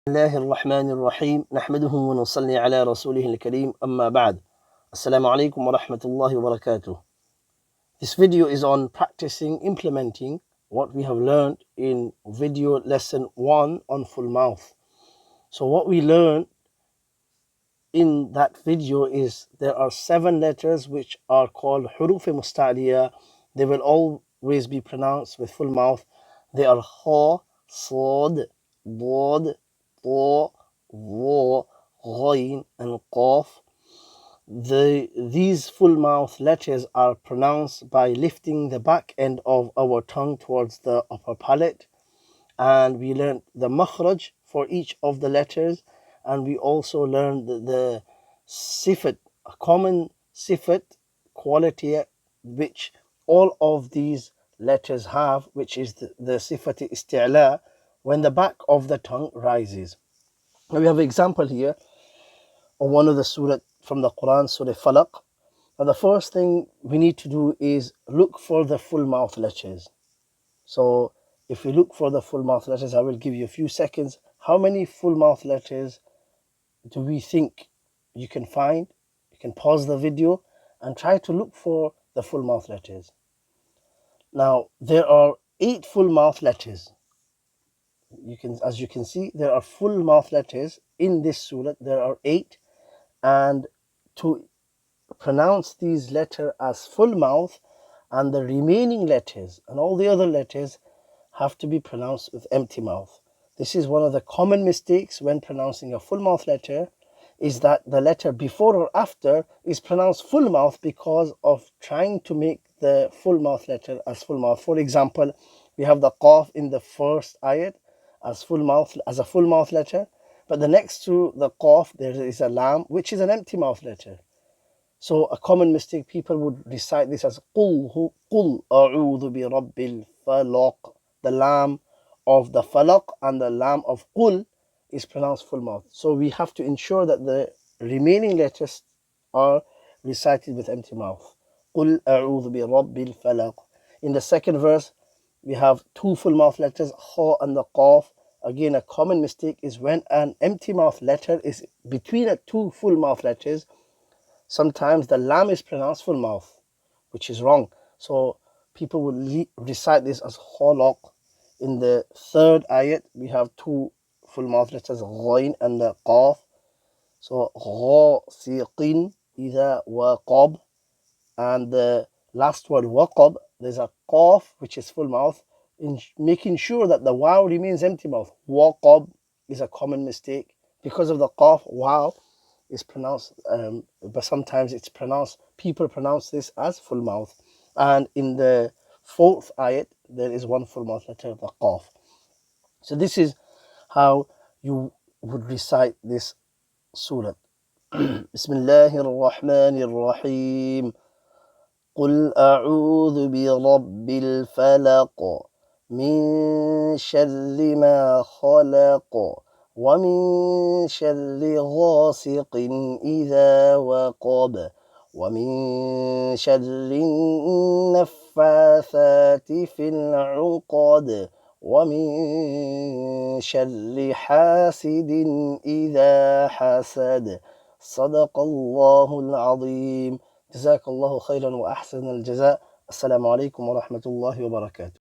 الله الرحمن الرحيم نحمده ونصلي على رسوله الكريم أما بعد السلام عليكم ورحمة الله وبركاته. This video is on implementing what we have learned in video lesson 1 on full mouth. So what we learned in that video is there are 7 letters which are called huruf musta'liya. They will always be pronounced with full mouth. They are ha, sad, bod, طا, ظا, غين and قاف. These full mouth letters are pronounced by lifting the back end of our tongue towards the upper palate, and we learned the makhraj for each of the letters, and we also learned the sifat, a common sifat quality which all of these letters have, which is the sifat isti'la, when the back of the tongue rises. Now we have an example here of one of the surah from the Quran, Surah Falaq. Now the first thing we need to do is look for the full mouth letters. So if we look for the full mouth letters, I will give you a few seconds. How many full mouth letters do we think you can find? You can pause the video and try to look for the full mouth letters. Now there are 8 full mouth letters. As you can see, there are full mouth letters in this surah. There are 8, and to pronounce these letters as full mouth, and the remaining letters and all the other letters have to be pronounced with empty mouth. This is one of the common mistakes when pronouncing a full mouth letter, is that the letter before or after is pronounced full mouth because of trying to make the full mouth letter as full mouth. For example, we have the qaf in the first ayat as a full mouth letter, but the next to the qaf there is a lam, which is an empty mouth letter. So a common mistake, people would recite this as qul a'udhu bi rabbil falaq. The lam of the falaq and the lam of qul is pronounced full mouth. So we have to ensure that the remaining letters are recited with empty mouth. Qul a'udhu bi rabbil falaq. In the second verse, we have 2 full mouth letters, ha and the qaf. Again, a common mistake is when an empty mouth letter is between 2 full mouth letters, sometimes the lam is pronounced full mouth, which is wrong. So people will recite this as khalaq. In the third ayat, we have 2 full mouth letters, ghain and the qaf. So ghasiqin idha waqab. And the last word waqab, there's a qaf which is full mouth, in making sure that the waw remains empty mouth. Waqab is a common mistake because of the qaf. Waw is pronounced, but sometimes people pronounce this as full mouth. And in the 4th ayat, there is 1 full mouth letter, the qaf. So this is how you would recite this surah. Bismillahir Rahmanir Rahim. قل أعوذ برب الفلق من شر ما خلق ومن شر غاسق إذا وقب ومن شر النفاثات في العقد ومن شر حاسد إذا حسد. صدق الله العظيم. جزاك الله خيرا وأحسن الجزاء. السلام عليكم ورحمة الله وبركاته.